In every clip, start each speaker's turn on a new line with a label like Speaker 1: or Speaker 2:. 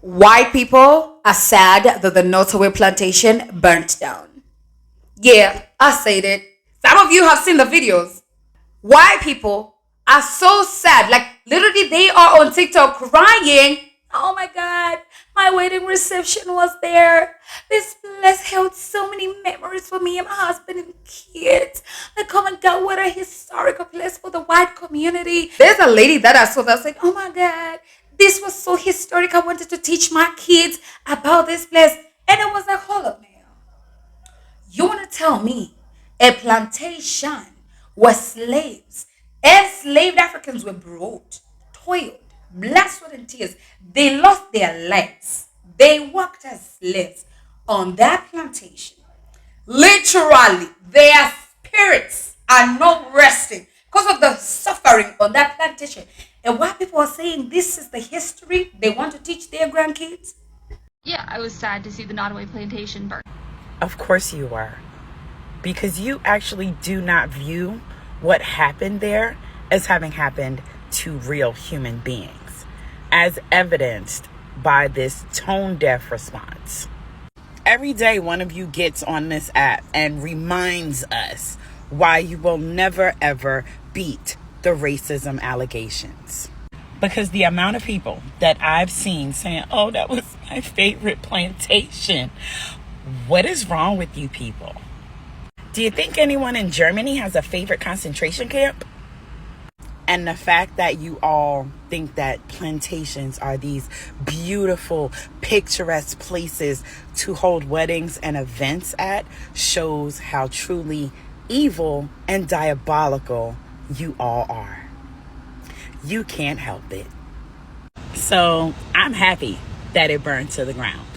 Speaker 1: White people are sad that the Nottoway plantation burnt down. Yeah, I said it. Some of you have seen the videos. White people are so sad. Like, literally, they are on TikTok crying. Oh my God, my wedding reception was there. This place held so many memories for me and my husband and kids. Like, oh my God, what a historical place for the white community. There's a lady that I saw that said, oh my God, this was so historic. I wanted to teach my kids about this place. And it was like, hold up now. You want to tell me a plantation where slaves, enslaved Africans were brought, toiled, blood, sweat, and tears. They lost their lives. They worked as slaves on that plantation. Literally, their spirits are not resting because of the suffering on that plantation. And while people are saying this is the history they want to teach their grandkids.
Speaker 2: Yeah, I was sad to see the Nottoway plantation burn.
Speaker 3: Of course you were. Because you actually do not view what happened there as having happened to real human beings, as evidenced by this tone-deaf response. Every day one of you gets on this app and reminds us why you will never ever beat the racism allegations. Because the amount of people that I've seen saying, oh, that was my favorite plantation. What is wrong with you people? Do you think anyone in Germany has a favorite concentration camp? And the fact that you all think that plantations are these beautiful, picturesque places to hold weddings and events at shows how truly evil and diabolical you all are. You can't help it. So I'm happy that it burned to the ground.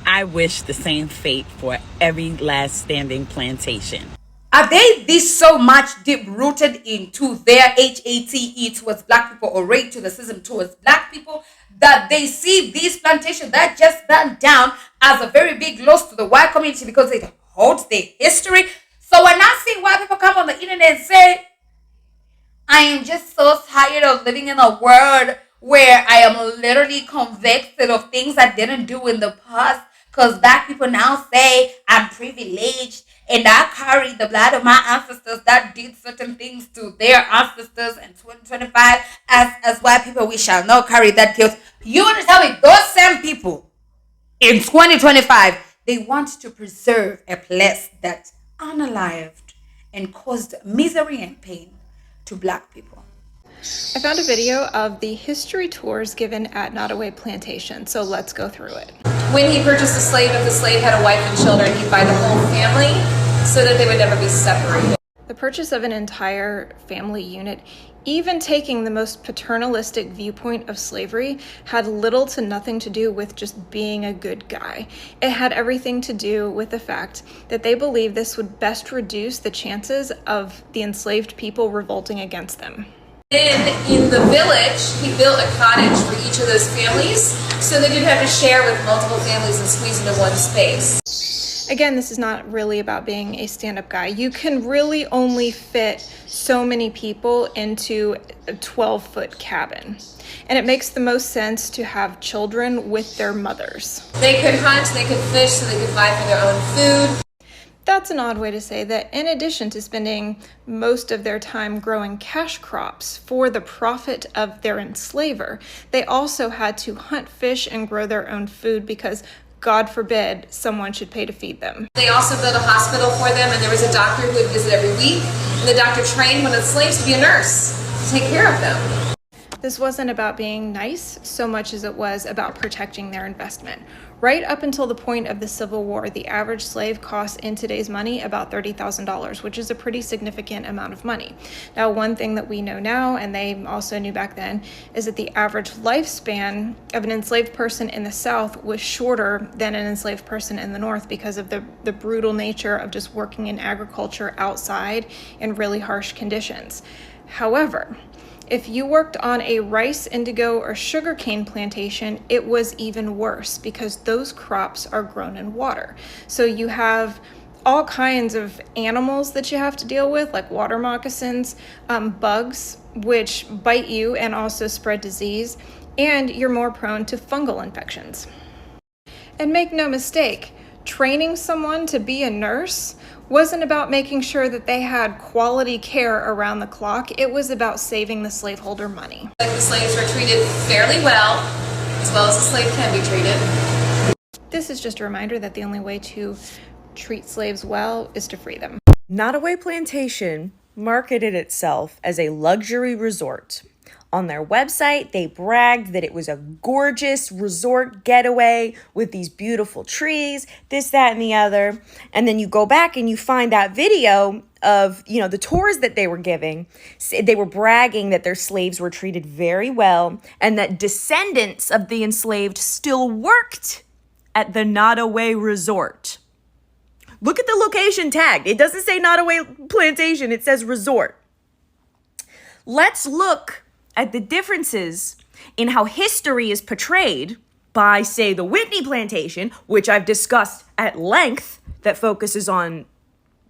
Speaker 3: I wish the same fate for every last standing plantation.
Speaker 1: Are they this so much deep rooted into their hate towards black people or hate to the system towards black people that they see these plantations that just burned down as a very big loss to the white community because it holds their history? So when I see white people come on the internet and say, I am just so tired of living in a world where I am literally convicted of things I didn't do in the past, because black people now say I'm privileged and I carry the blood of my ancestors that did certain things to their ancestors in 2025. As white people, we shall not carry that guilt. You want to tell me those same people in 2025, they want to preserve a place that unalived and caused misery and pain to black people?
Speaker 4: I found a video of the history tours given at Nottoway Plantation, so let's go through it.
Speaker 5: When he purchased a slave, if the slave had a wife and children, he'd buy the whole family so that they would never be separated.
Speaker 4: The purchase of an entire family unit, even taking the most paternalistic viewpoint of slavery, had little to nothing to do with just being a good guy. It had everything to do with the fact that they believed this would best reduce the chances of the enslaved people revolting against them.
Speaker 5: Then in the village, he built a cottage for each of those families so they didn't have to share with multiple families and squeeze into one space.
Speaker 4: Again, this is not really about being a stand-up guy. You can really only fit so many people into a 12-foot cabin. And it makes the most sense to have children with their mothers.
Speaker 5: They could hunt, they could fish, so they could buy for their own food.
Speaker 4: That's an odd way to say that in addition to spending most of their time growing cash crops for the profit of their enslaver, they also had to hunt, fish, and grow their own food because, God forbid, someone should pay to feed them.
Speaker 5: They also built a hospital for them, and there was a doctor who would visit every week, and the doctor trained one of the slaves to be a nurse to take care of them.
Speaker 4: This wasn't about being nice so much as it was about protecting their investment. Right up until the point of the Civil War, the average slave cost in today's money about $30,000, which is a pretty significant amount of money. Now, one thing that we know now, and they also knew back then, is that the average lifespan of an enslaved person in the South was shorter than an enslaved person in the North because of the brutal nature of just working in agriculture outside in really harsh conditions. However, if you worked on a rice, indigo, or sugarcane plantation, it was even worse because those crops are grown in water. So you have all kinds of animals that you have to deal with, like water moccasins, bugs, which bite you and also spread disease. and you're more prone to fungal infections. And make no mistake, training someone to be a nurse wasn't about making sure that they had quality care around the clock. It was about saving the slaveholder money.
Speaker 5: Like the slaves were treated fairly well as the slave can be treated.
Speaker 4: This is just a reminder that the only way to treat slaves well is to free them.
Speaker 6: Nottoway Plantation marketed itself as a luxury resort. On their website, they bragged that it was a gorgeous resort getaway with these beautiful trees, this, that, and the other. And then you go back and you find that video of, the tours that they were giving. They were bragging that their slaves were treated very well and that descendants of the enslaved still worked at the Nottoway Resort. Look at the location tag. It doesn't say Nottoway Plantation. It says resort. Let's look at the differences in how history is portrayed by, say, the Whitney Plantation, which I've discussed at length, that focuses on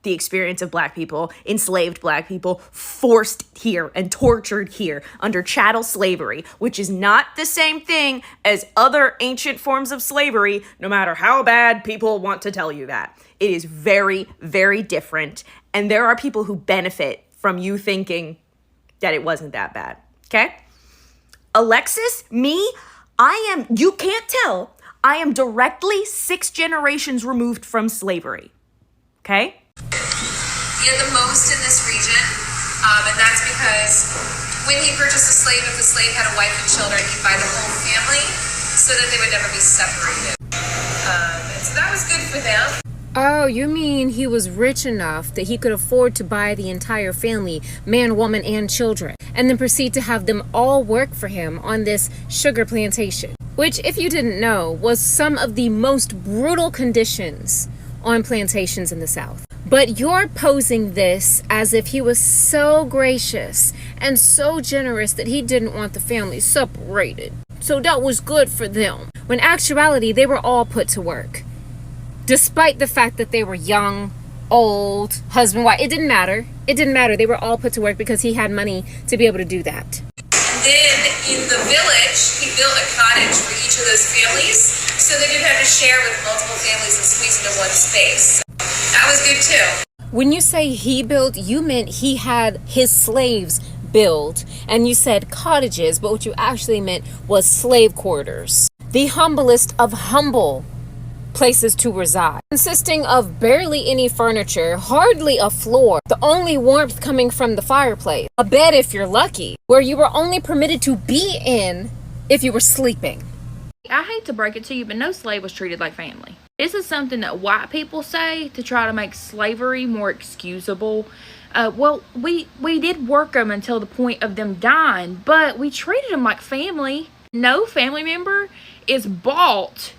Speaker 6: the experience of Black people, enslaved Black people, forced here and tortured here under chattel slavery, which is not the same thing as other ancient forms of slavery, no matter how bad people want to tell you that. It is very, very different, and there are people who benefit from you thinking that it wasn't that bad. Okay? Alexis, you can't tell, I am directly 6 generations removed from slavery. Okay?
Speaker 5: He had the most in this region, and that's because when he purchased a slave, if the slave had a wife and children, he'd buy the whole family so that they would never be separated. And so that was good for them.
Speaker 7: Oh, you mean he was rich enough that he could afford to buy the entire family, man, woman, and children, and then proceed to have them all work for him on this sugar plantation, which, if you didn't know, was some of the most brutal conditions on plantations in the South. But you're posing this as if he was so gracious and so generous that he didn't want the family separated. So that was good for them. When in actuality, they were all put to work. Despite the fact that they were young, old, husband, wife, it didn't matter. It didn't matter. They were all put to work because he had money to be able to do that.
Speaker 5: And then in the village, he built a cottage for each of those families so they didn't have to share with multiple families and squeeze into one space. That was good too.
Speaker 7: When you say he built, you meant he had his slaves build. And you said cottages, but what you actually meant was slave quarters. The humblest of humble places to reside, consisting of barely any furniture, hardly a floor, the only warmth coming from the fireplace, a bed if you're lucky, where you were only permitted to be in if you were sleeping.
Speaker 2: I hate to break it to you, but no slave was treated like family. This is something that white people say to try to make slavery more excusable. We did work them until the point of them dying, but we treated them like family. No family member is bought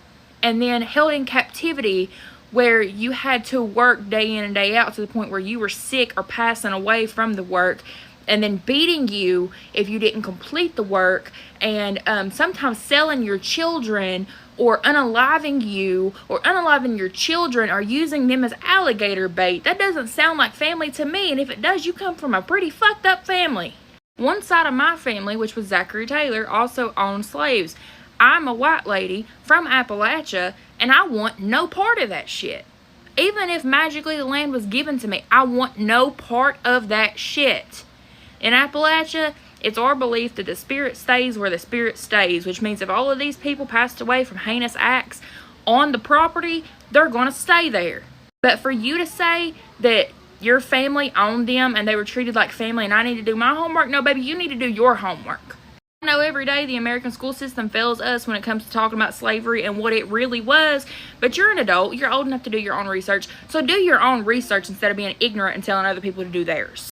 Speaker 2: and then held in captivity where you had to work day in and day out to the point where you were sick or passing away from the work, and then beating you if you didn't complete the work, and sometimes selling your children or unaliving you or unaliving your children or using them as alligator bait. That doesn't sound like family to me, and if it does, you come from a pretty fucked up family. One side of my family, which was Zachary Taylor, also owned slaves. I'm a white lady from Appalachia, and I want no part of that shit. Even if magically the land was given to me, I want no part of that shit. In Appalachia, it's our belief that the spirit stays where the spirit stays, which means if all of these people passed away from heinous acts on the property, they're going to stay there. But for you to say that your family owned them and they were treated like family and I need to do my homework, no, baby, you need to do your homework. I know every day the American school system fails us when it comes to talking about slavery and what it really was, but you're an adult, you're old enough to do your own research, so do your own research instead of being ignorant and telling other people to do theirs.